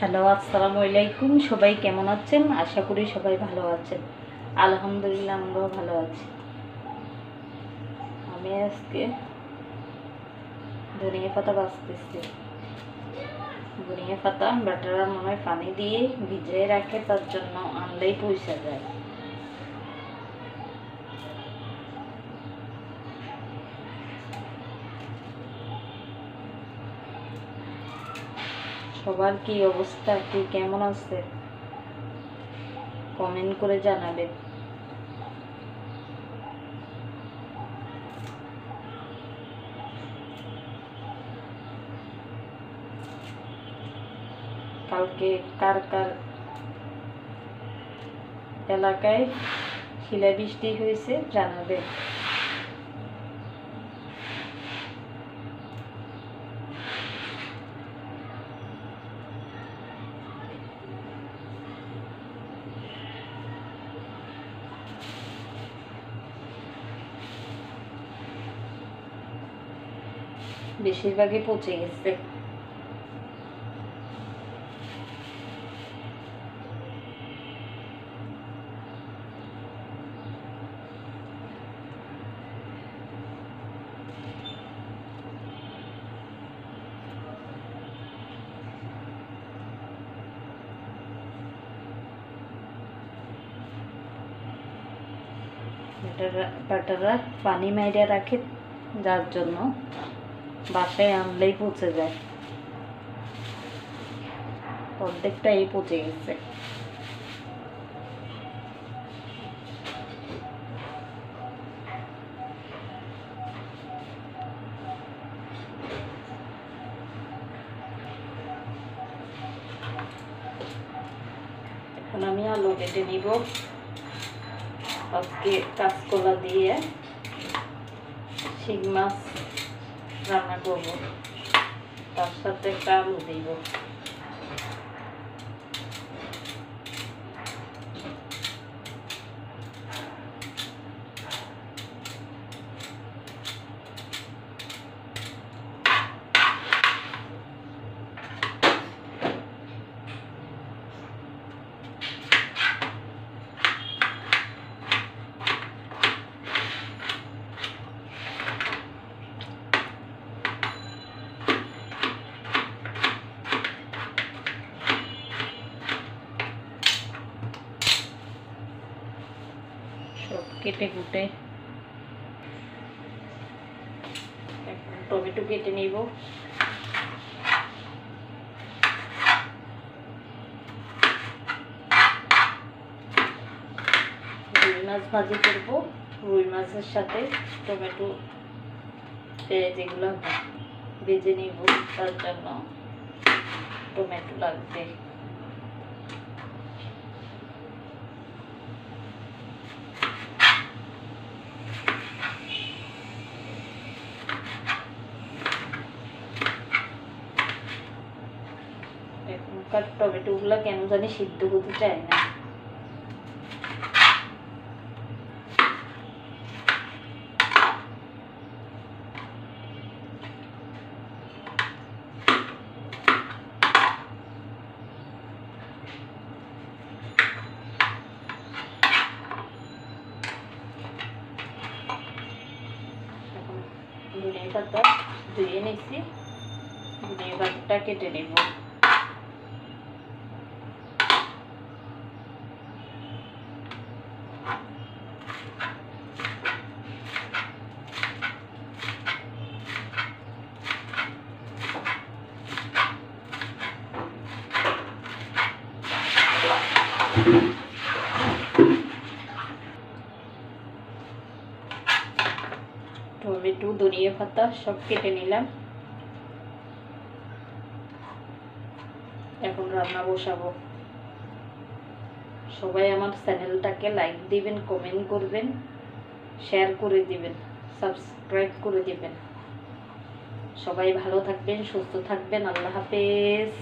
Hello, আসসালামু আলাইকুম। সবাই কেমন আছেন? আশা করি সবাই ভালো আছেন। আলহামদুলিল্লাহ, আমরাও ভালো আছি। আমি আজকে ধনিয়া পাতা বাছতেছি। ধনিয়া পাতা বাটারা মনে হয় পানি দিয়ে ভিজিয়ে রাখে, তার জন্য আনলেই পয়সা যায়। সবার কি অবস্থা, কি কেমন আছে কমেন্ট করে জানাবেন। কালকে কার কার এলাকায় শিলাবৃষ্টি হয়েছে জানাবেন। বেশিরভাগই পচে গেছে। বাটাররা পানি মাইরে রাখে, যার জন্য বাসায় আনলেই পচে যায়। অর্ধেকটাই পচে গেছে। এখন আমি আলু কেটে নিব। আজকে কাঁচকলা দিয়ে শিং মাছ রান্না করব, তার সাথে একটা আলু দিব। সব কেটে কুটে এখন টমেটো কেটে নিব। রুই মাছ ভাজি করব। রুই মাছের সাথে টমেটো পেঁয়াজ এগুলো ভেজে নিব, তার জন্য টমেটো লাগবে। এখনকার টমেটোগুলো কেন জানি সিদ্ধ হতে চায় না। ধনিয়া পাতা ধুয়ে নিচ্ছি, ধনিয়া পাতাটা কেটে নেব। টমেটো ধনিয়া পাতা সব কেটে নিলাম। এখন রান্না বসাবো। সবাই আমার চ্যানেলটাকে লাইক দিবেন, কমেন্ট করবেন, শেয়ার করে দিবেন, সাবস্ক্রাইব করে দিবেন। সবাই ভালো থাকবেন, সুস্থ থাকবেন। আল্লাহ হাফেজ।